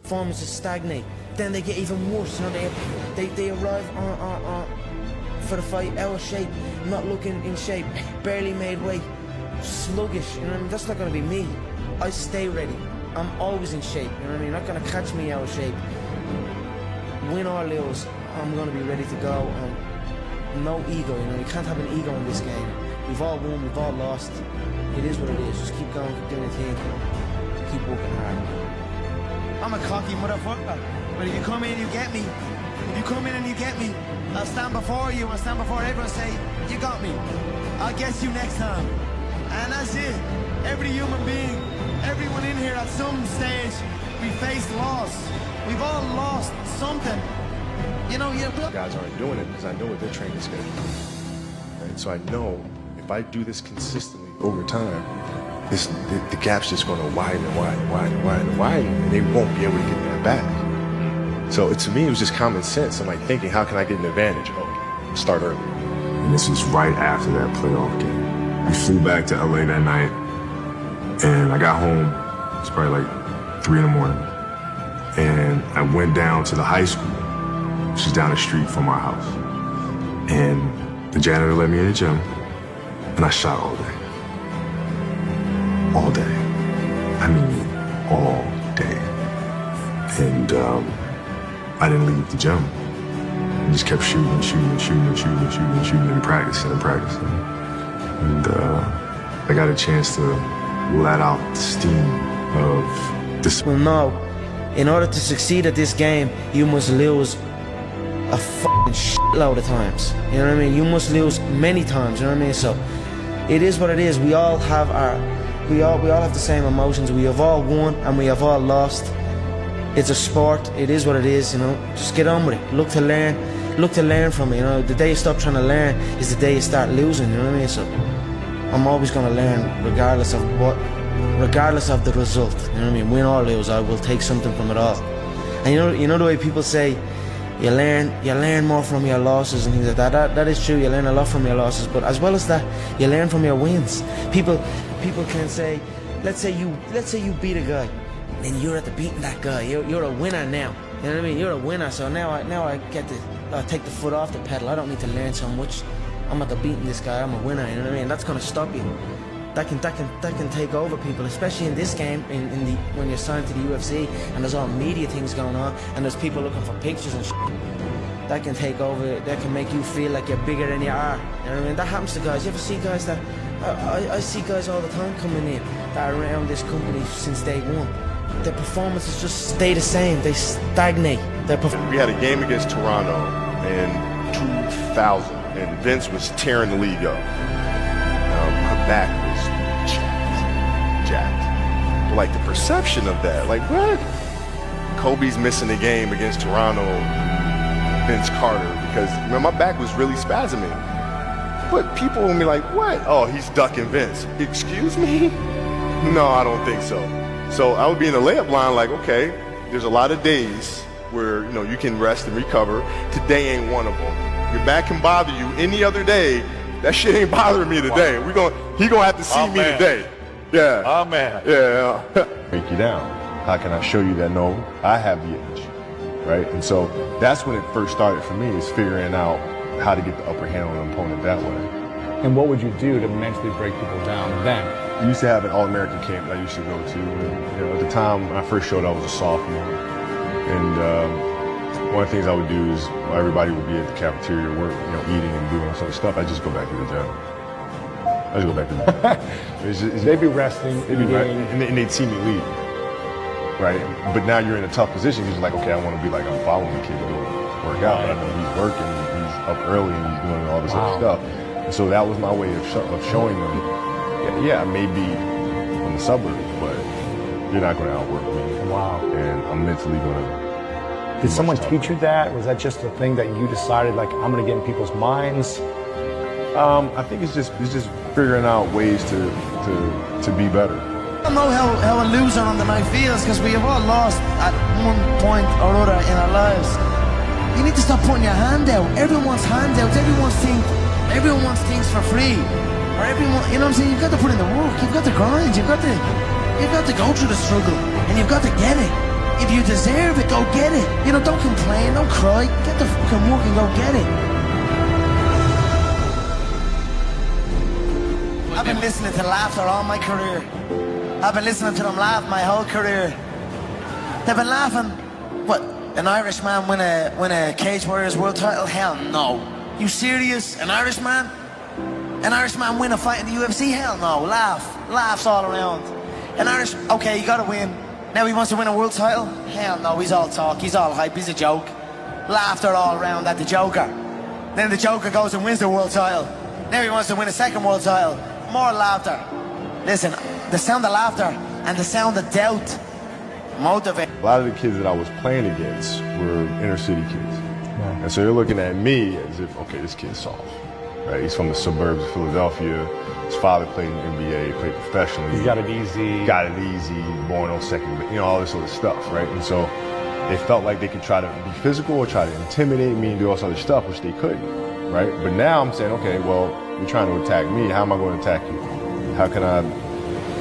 performances stagnate. Then they get even worse. You know, they arrive on for the fight out of shape, not looking in shape, barely made weight, sluggish. You know what I mean? That's not going to be me. I stay ready. I'm always in shape. You know what I mean? You're not going to catch me out of shape. Win or lose, I'm going to be ready to go. No ego. You know, you can't have an ego in this game. We've all won. We've all lost. It is what it is. Just keep going, keep doing your thing, keep working hard. I'm a cocky motherfucker, but if you come in, you get me. If you come in and you get me, I'll stand before you, I'll stand before everyone and say, you got me. I'll get you next time. And that's it. Every human being, everyone in here at some stage, we face loss. We've all lost something. You know, guys aren't doing it because I know what their training's gonna be. Right? So I know if I do this consistently over time, the gap's just gonna widen and widen and widen and widen and widen, and they won't be able to get that back. So to me, it was just common sense. I'm like thinking, how can I get an advantage? Oh, start early. And this is right after that playoff game. We flew back to LA that night, and I got home, it's probably like 3 in the morning, and I went down to the high school, which is down the street from our house. And the janitor let me in the gym, and I shot all day. All day. I mean, all day. And I didn't leave the gym. I just kept shooting and shooting and shooting and shooting and shooting and shooting and practicing and practicing. And I got a chance to let out the steam of this. Well, no. In order to succeed at this game, you must lose a fucking shitload of times. You know what I mean? You must lose many times. You know what I mean? So it is what it is. We all have we all have the same emotions. We have all won and we have all lost. It's a sport. It is what it is. You know, just get on with it. Look to learn from it. You know, the day you stop trying to learn is the day you start losing. You know what I mean? So I'm always going to learn, regardless of the result. You know what I mean? Win or lose, I will take something from it all. And you know the way people say you learn more from your losses and things like that. That is true. You learn a lot from your losses, but as well as that, you learn from your wins. People can say, let's say you beat a guy, and you're at the beating that guy. You're a winner now. You know what I mean? You're a winner. So now I get to take the foot off the pedal. I don't need to learn so much. I'm at the beating this guy. I'm a winner. You know what I mean? That's gonna stop you. That can take over people, especially in this game. When you're signed to the UFC and there's all media things going on and there's people looking for pictures and shit. That can take over. That can make you feel like you're bigger than you are. You know what I mean? That happens to guys. You ever see guys that I see guys all the time coming in that are around this company since day one. Their performances just stay the same. They stagnate. We had a game against Toronto in 2000, and Vince was tearing the league up. My back was jacked. But like the perception of that, like what? Kobe's missing the game against Toronto, Vince Carter, because my back was really spasming. But people will be like, what? Oh, he's ducking Vince. Excuse me? No, I don't think so. So I would be in the layup line like, okay, there's a lot of days where, you know, you can rest and recover. Today ain't one of them. Your back can bother you any other day. That shit ain't bothering me today. He gonna have to see me today. Yeah. Oh man. Yeah. Break you down. How can I show you that no, I have the edge, right? And so that's when it first started for me, is figuring out how to get the upper hand on an opponent that way. And what would you do to mentally break people down then? We used to have an All-American camp that I used to go to. And, you know, at the time when I first showed up, I was a sophomore. And one of the things I would do is while everybody would be at the cafeteria work, you know, eating and doing some stuff, I just go back to the gym. I just go back to the gym. They'd be resting, and they'd see me leave. Right? But now you're in a tough position because you're like, okay, I want to be like, I'm following the kid to go work out. I know he's working, he's up early, and he's doing all this other stuff. And so that was my way of showing them, yeah, I may be in the suburbs, but you're not going to outwork me. Wow. And I'm mentally going to. Did someone teach you that? Was that just a thing that you decided, like, I'm going to get in people's minds? I think it's just figuring out ways to be better. I don't know how a loser on the night feels, because we have all lost at one point or other in our lives. You need to stop putting your hand out. Everyone wants handouts. Everyone wants things for free. Or everyone, you know what I'm saying? You've got to put in the work. You've got to grind. You've got to go through the struggle, and you've got to get it. If you deserve it, go get it. You know, don't complain, don't cry. Get the fucking work and go get it. I've been listening to laughter all my career. I've been listening to them laugh my whole career. They've been laughing. What? An Irishman win a Cage Warriors world title? Hell no. You serious? An Irishman? An Irishman win a fight in the UFC? Hell no. Laughs all around. Okay, you gotta win. Now he wants to win a world title? Hell no, he's all talk, he's all hype, he's a joke. Laughter all around at the Joker. Then the Joker goes and wins the world title. Now he wants to win a second world title. More laughter. Listen, the sound of laughter and the sound of doubt motivate. A lot of the kids that I was playing against were inner city kids. And so they're looking at me as if, okay, this kid's soft. Right? He's from the suburbs of Philadelphia. His father played in the NBA, played professionally. He got it easy. Born on second, you know, all this sort of stuff, right? And so they felt like they could try to be physical or try to intimidate me and do all this other stuff, which they couldn't, right? But now I'm saying, okay, well, you're trying to attack me. How am I going to attack you? How can I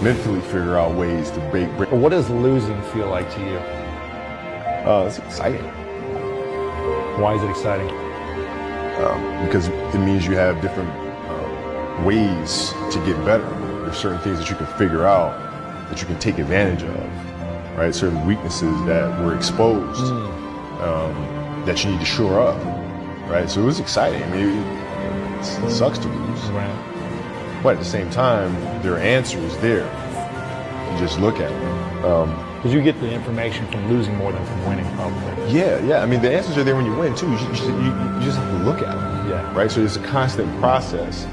mentally figure out ways to break? What does losing feel like to you? It's exciting. Why is it exciting? Because it means you have different ways to get better. There's certain things that you can figure out, that you can take advantage of, right? Certain weaknesses that were exposed, that you need to shore up, right? So it was exciting. I mean, it sucks to lose. Right. But at the same time, there are answers there. You just look at them. Because you get the information from losing more than from winning, probably. Yeah. I mean, the answers are there when you win, too. You just have to look at them. Yeah. Right? So it's a constant process.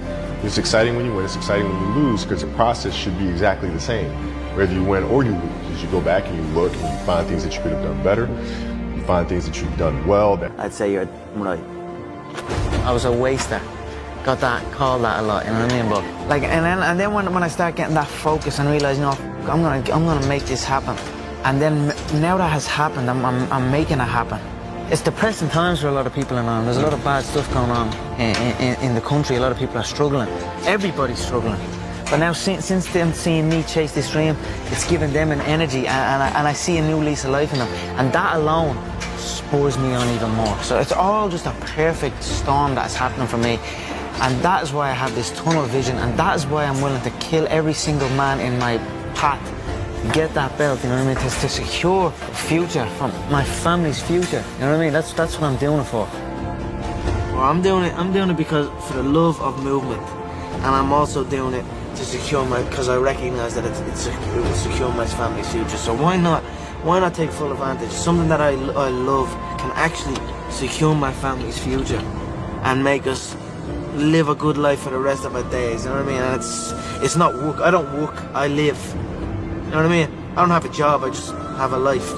It's exciting when you win. It's exciting when you lose, because the process should be exactly the same, whether you win or you lose. As you go back and you look and you find things that you could have done better, you find things that you've done well. I'd say you're right. I was a waster. Got that, called that a lot, you know what I mean? But like, and then when I start getting that focus and realize, you know, I'm gonna make this happen. And then now that has happened, I'm making it happen. It's depressing times for a lot of people in Ireland. There's a lot of bad stuff going on in the country. A lot of people are struggling. Everybody's struggling. But now since them seeing me chase this dream, it's giving them an energy, and I see a new lease of life in them. And that alone spurs me on even more. So it's all just a perfect storm that's happening for me. And that is why I have this tunnel vision, and that is why I'm willing to kill every single man in my path to get that belt, you know what I mean? To secure the future, from my family's future, you know what I mean? That's what I'm doing it for. Well, I'm doing it because for the love of movement, and I'm also doing it to secure because I recognize that it will secure my family's future. So why not take full advantage? Something that I love can actually secure my family's future and make us live a good life for the rest of our days, you know what I mean? And it's not work. I don't work, I live. You know what I mean? I don't have a job, I just have a life.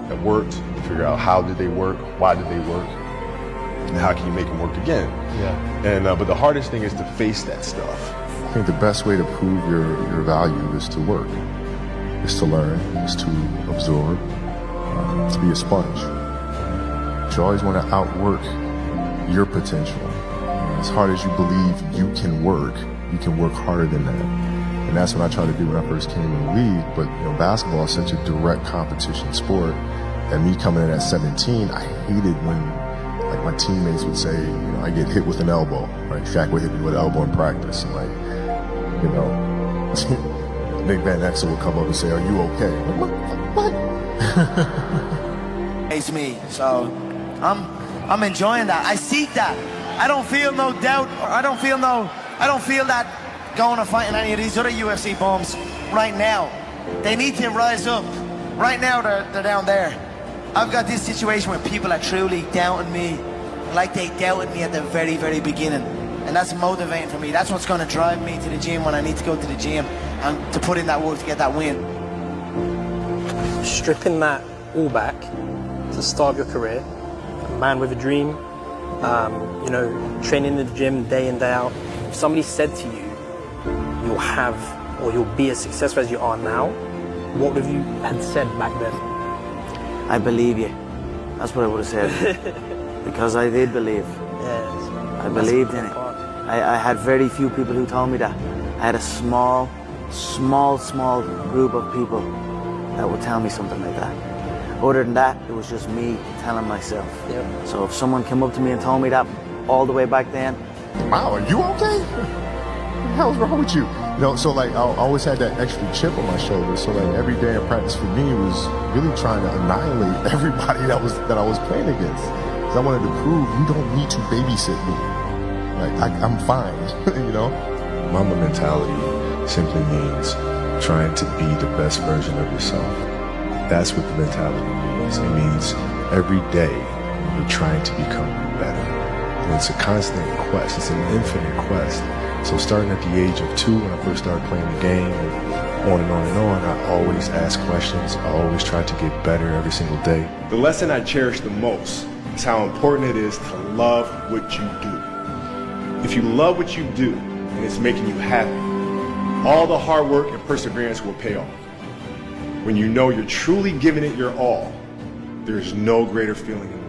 That worked, figure out how did they work, why did they work, and how can you make them work again? Yeah. And but the hardest thing is to face that stuff. I think the best way to prove your value is to work, is to learn, is to absorb, to be a sponge. You always want to outwork your potential. As hard as you believe you can work harder than that. And that's what I tried to do when I first came in the league. But you know, basketball is such a direct competition sport. And me coming in at 17, I hated when like my teammates would say, you know, I get hit with an elbow, right? Shaq would hit me with an elbow in practice. And like, you know, Nick Van Exel would come up and say, are you okay? I'm like, what? It's me, so I'm enjoying that. I seek that. I don't feel no doubt. I don't feel that going and fighting any of these other UFC bums right now. They need to rise up. Right now they're down there. I've got this situation where people are truly doubting me like they doubted me at the very, very beginning. And that's motivating for me. That's what's going to drive me to the gym when I need to go to the gym and to put in that work to get that win. Stripping that all back to the start of your career, a man with a dream, you know, training in the gym day in, day out. If somebody said to you, you'll have or you'll be as successful as you are now, what would you have said back then? I believe you. That's what I would have said. Because I did believe. Yes. I believed in it. I had very few people who told me that. I had a small group of people that would tell me something like that. Other than that, it was just me telling myself. Yep. So if someone came up to me and told me that all the way back then, Wow, are you okay? What the hell's wrong with you? You know, so like I always had that extra chip on my shoulder. So like every day of practice for me was really trying to annihilate everybody that I was playing against. Because I wanted to prove you don't need to babysit me. Like I'm fine, you know. Mamba mentality simply means trying to be the best version of yourself. That's what the mentality means. It means every day you're trying to become better. And it's a constant quest. It's an infinite quest. So starting at the age of 2, when I first started playing the game, and on and on and on, I always ask questions. I always try to get better every single day. The lesson I cherish the most is how important it is to love what you do. If you love what you do and it's making you happy, all the hard work and perseverance will pay off. When you know you're truly giving it your all, there's no greater feeling in the world.